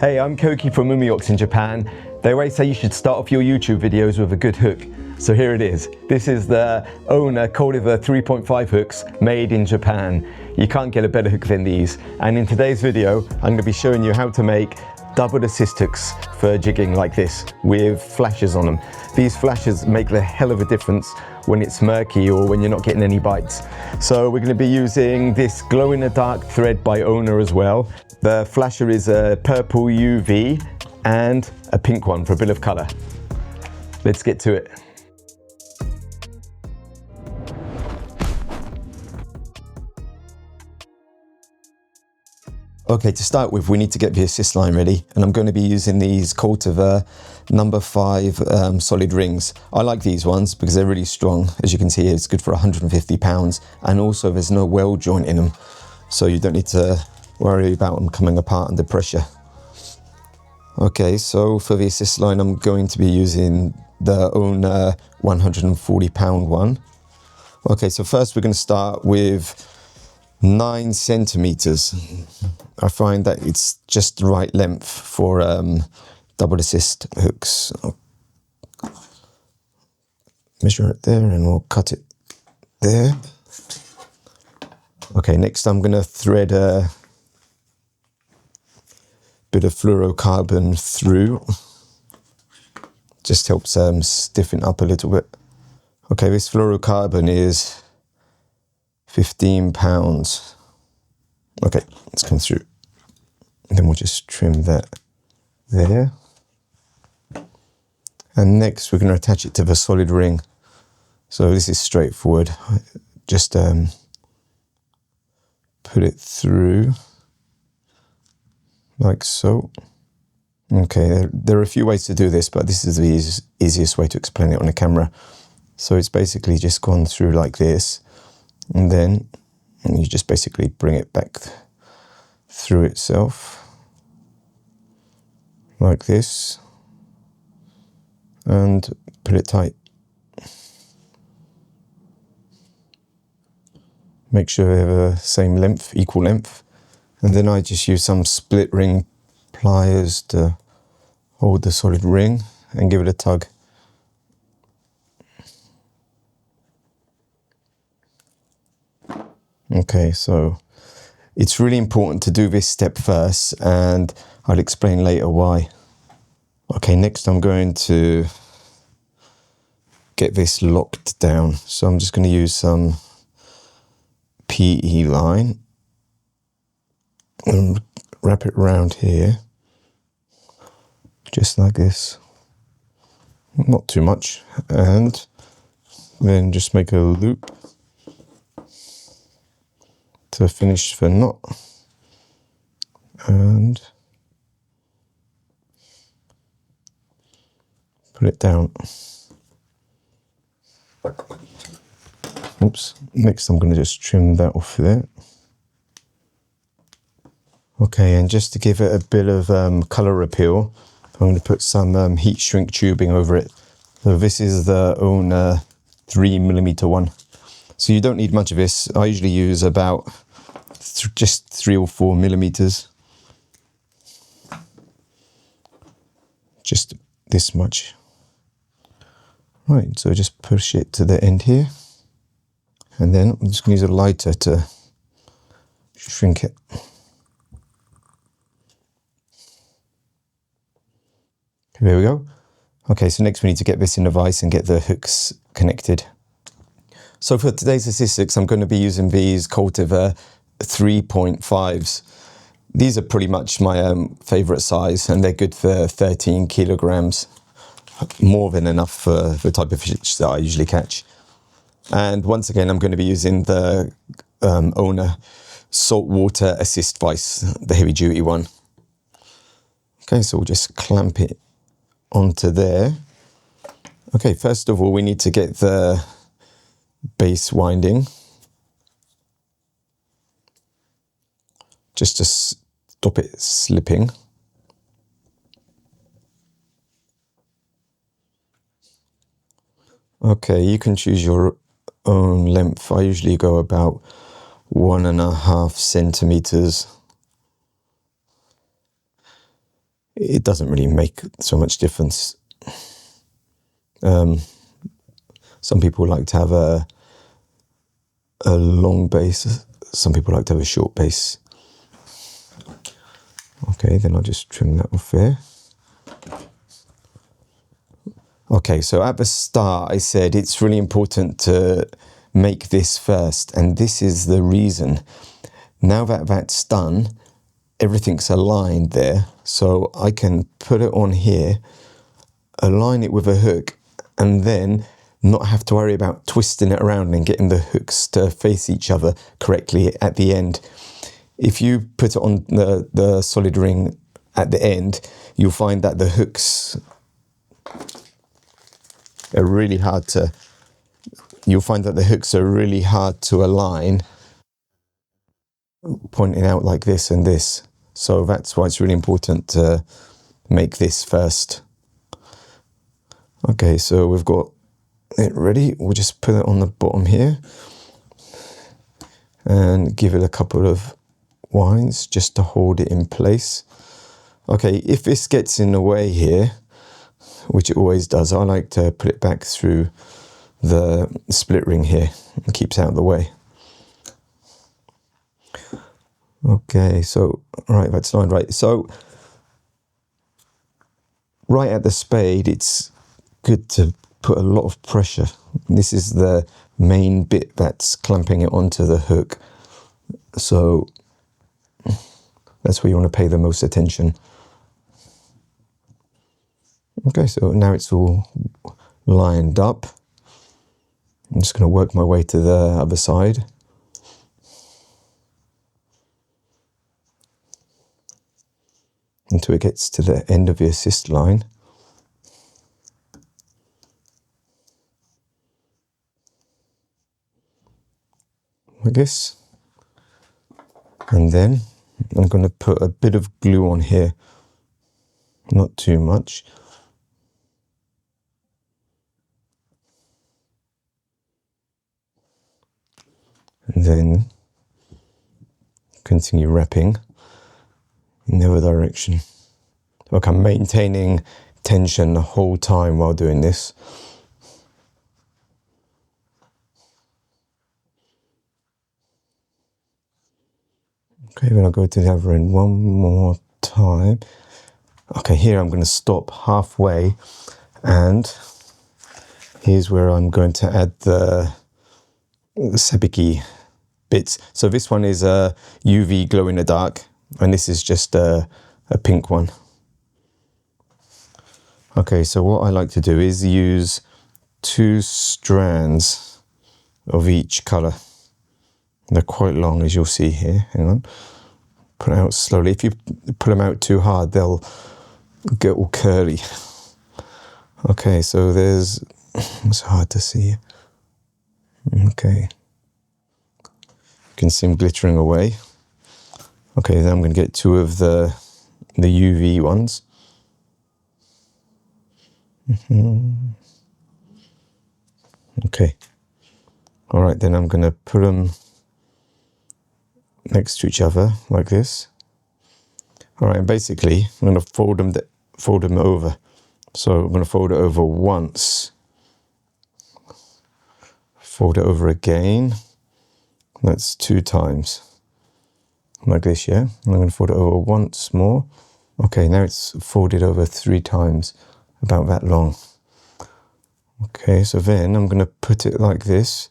Hey, I'm Koki from Umiox in Japan. They always say you should start off your YouTube videos with a good hook. So here it is. This is the Owner Cultiva 3.5 hooks made in Japan. You can't get a better hook than these. And in today's video, I'm going to be showing you how to make double assist hooks for jigging like this with flashes on them. These flashes make the hell of a difference when it's murky or when you're not getting any bites. So we're going to be using this glow in the dark thread by Owner as well. The flasher is a purple UV and a pink one for a bit of color. Let's get to it. Okay, to start with, we need to get the assist line ready, and I'm going to be using these Cultiva number 5 solid rings. I like these ones because they're really strong. As you can see, it's good for 150 pounds, and also there's no weld joint in them, so you don't need to worry about them coming apart under pressure. Okay, so for the assist line, I'm going to be using the Owner 140 pound one. Okay, so first we're going to start with 9 centimeters. I find that it's just the right length for double assist hooks. I'll measure it there and we'll cut it there. Okay, next I'm going to thread a bit of fluorocarbon through. Just helps stiffen up a little bit. Okay, this fluorocarbon is 15 pounds. Okay, let's come through. And then we'll just trim that there. And next we're going to attach it to the solid ring. So this is straightforward. Just put it through like so. Okay, there are a few ways to do this, but this is the easiest way to explain it on the camera. So it's basically just gone through like this, and then you just basically bring it back through itself like this and put it tight. Make sure they have the same length, equal length, and then I just use some split ring pliers to hold the solid ring and give it a tug. Okay, so it's really important to do this step first, and I'll explain later why. Okay, next I'm going to get this locked down. So I'm just going to use some PE line and wrap it around here, just like this. Not too much, and then just make a loop to finish the knot, and put it down. Oops. Next I'm going to just trim that off there. Okay, and just to give it a bit of colour appeal, I'm going to put some heat shrink tubing over it. So this is the Owner 3mm one. So you don't need much of this. I usually use about just 3 or 4 millimeters. Just this much. Right, so just push it to the end here. And then I'm just going to use a lighter to shrink it. There we go. Okay, so next we need to get this in the vise and get the hooks connected. So for today's assist hooks, I'm going to be using these Cultiva 3.5s. These are pretty much my favourite size, and they're good for 13 kilograms. More than enough for the type of fish that I usually catch. And once again, I'm going to be using the Owner saltwater assist vise, the heavy duty one. Okay, so we'll just clamp it onto there. Okay, first of all, we need to get the base winding, just to stop it slipping. Okay, you can choose your own length. I usually go about 1.5 centimeters. it doesn't really make so much difference. Some people like to have a long base, some people like to have a short base. Okay, then I'll just trim that off there. Okay, so at the start I said it's really important to make this first, and this is the reason. Now that that's done, everything's aligned there, so I can put it on here, align it with a hook, and then not have to worry about twisting it around and getting the hooks to face each other correctly at the end. If you put it on the solid ring at the end, you'll find that the hooks are really hard to, align, pointing out like this and this. So that's why it's really important to make this first. Okay, so we've got it ready. We'll just put it on the bottom here and give it a couple of winds just to hold it in place. Okay, if this gets in the way here, which it always does, I like to put it back through the split ring here. It keeps out of the way. Okay, so right, that's lined right. So right at the spade, it's good to put a lot of pressure. This is the main bit that's clamping it onto the hook. So that's where you want to pay the most attention. Okay, so now it's all lined up. I'm just going to work my way to the other side. Until it gets to the end of the assist line. Like this. And then I'm going to put a bit of glue on here. Not too much. And then continue wrapping in the other direction. Look, I'm maintaining tension the whole time while doing this. Okay, then I'll go to the other end one more time. Okay, here I'm going to stop halfway, and here's where I'm going to add the Sabiki bits. So this one is a UV glow in the dark, and this is just a pink one. Okay, so what I like to do is use 2 strands of each colour. They're quite long, as you'll see here. Hang on. Put it out slowly. If you put them out too hard, they'll get all curly. Okay, so there's... It's hard to see. Okay. You can see them glittering away. Okay, then I'm going to get 2 of the UV ones. Okay. All right, then I'm going to put them next to each other like this. All right, and basically I'm going to fold them over. So I'm going to fold it over once, fold it over again. That's 2 times, like this, yeah. And I'm going to fold it over once more. Okay, now it's folded over 3 times, about that long. Okay, so then I'm going to put it like this.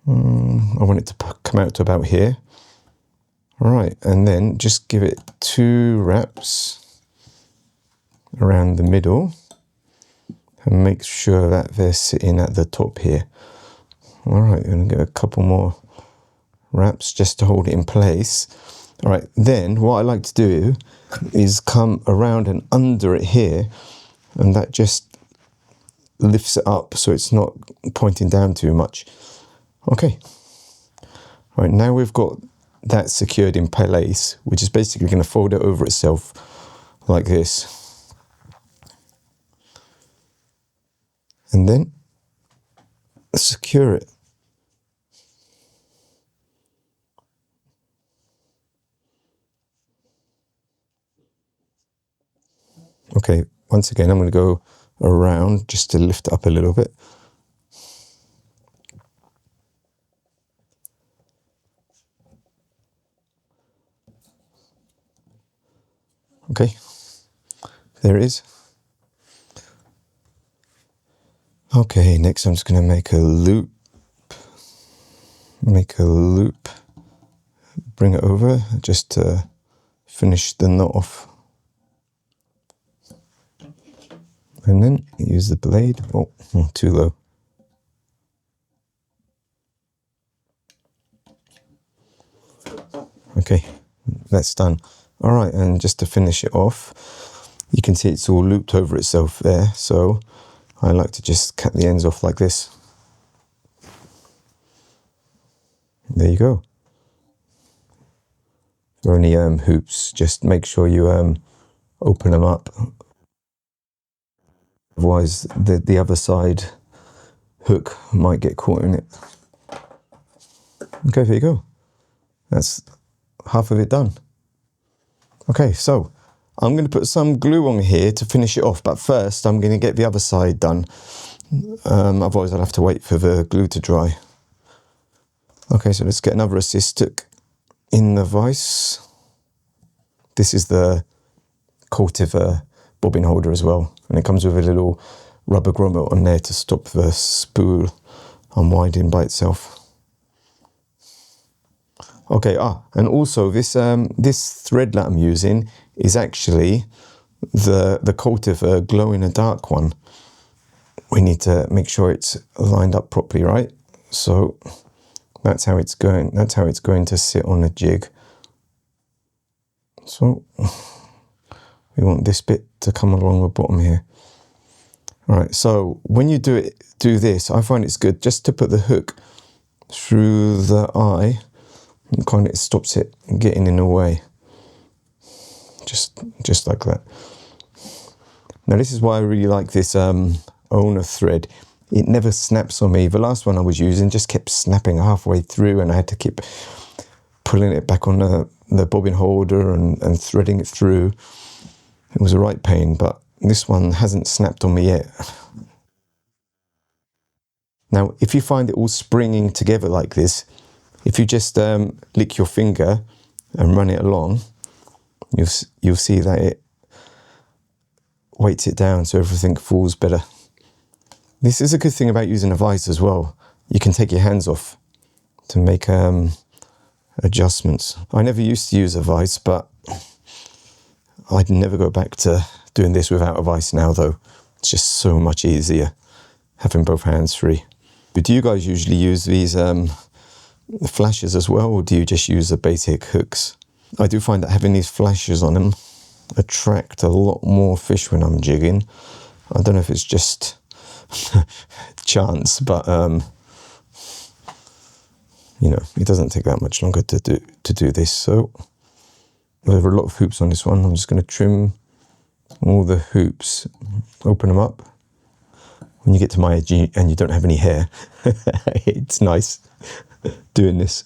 I want it to come out to about here. All right, and then just give it 2 wraps around the middle and make sure that they're sitting at the top here. All right, I'm going to get a couple more wraps just to hold it in place. All right, then what I like to do is come around and under it here, and that just lifts it up so it's not pointing down too much. Okay. All right, now we've got that secured in place, which is basically going to fold it over itself like this. And then secure it. Okay, once again, I'm going to go around just to lift it up a little bit. Okay, there it is. Okay, next I'm just going to make a loop. Bring it over just to finish the knot off. And then use the blade. Oh, too low. Okay, that's done. All right, and just to finish it off, you can see it's all looped over itself there. So I like to just cut the ends off like this. There you go. For any hoops, just make sure you open them up. Otherwise, the other side hook might get caught in it. Okay, there you go. That's half of it done. Okay, so I'm going to put some glue on here to finish it off, but first I'm going to get the other side done. Otherwise I'll have to wait for the glue to dry. Okay, so let's get another assist hook in the vise. This is the Cultiva bobbin holder as well, and it comes with a little rubber grommet on there to stop the spool unwinding by itself. Okay, and also this thread that I'm using is actually the Cultiva glow in the dark one. We need to make sure it's lined up properly, right? So that's how it's going. That's how it's going to sit on a jig. So we want this bit to come along the bottom here. All right. So when you do this, I find it's good just to put the hook through the eye. And kind of stops it getting in the way. Just like that. Now this is why I really like this owner thread. It never snaps on me. The last one I was using just kept snapping halfway through, and I had to keep pulling it back on the bobbin holder and threading it through. It was a right pain, but this one hasn't snapped on me yet. Now if you find it all springing together like this, if you just lick your finger and run it along, you'll see that it weights it down so everything falls better. This is a good thing about using a vise as well. You can take your hands off to make adjustments. I never used to use a vise, but I'd never go back to doing this without a vise now though. It's just so much easier having both hands free. But do you guys usually use these flashes as well, or do you just use the basic hooks? I do find that having these flashes on them attract a lot more fish when I'm jigging. I don't know if it's just chance, but you know, it doesn't take that much longer to do this. So there are a lot of hoops on this one. I'm just going to trim all the hoops, open them up. When you get to my edge and you don't have any hair, it's nice doing this.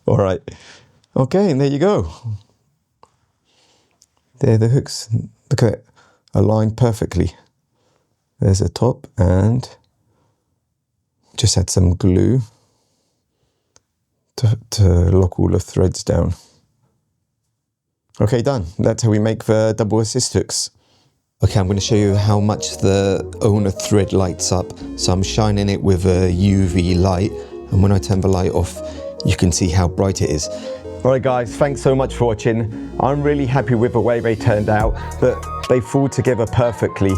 All right. Okay, and there you go. There are the hooks. Look at it, aligned perfectly. There's a top, and just add some glue to lock all the threads down. Okay, done. That's how we make the double assist hooks. Okay, I'm going to show you how much the owner thread lights up. So I'm shining it with a UV light, and when I turn the light off, you can see how bright it is. All right guys, thanks so much for watching. I'm really happy with the way they turned out, that they fall together perfectly.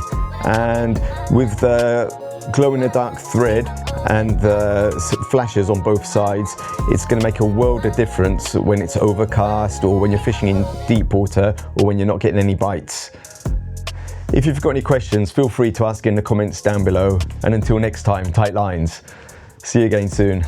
And with the glow-in-the-dark thread and the flashes on both sides, it's going to make a world of difference when it's overcast, or when you're fishing in deep water, or when you're not getting any bites. If you've got any questions, feel free to ask in the comments down below. And until next time, tight lines. See you again soon.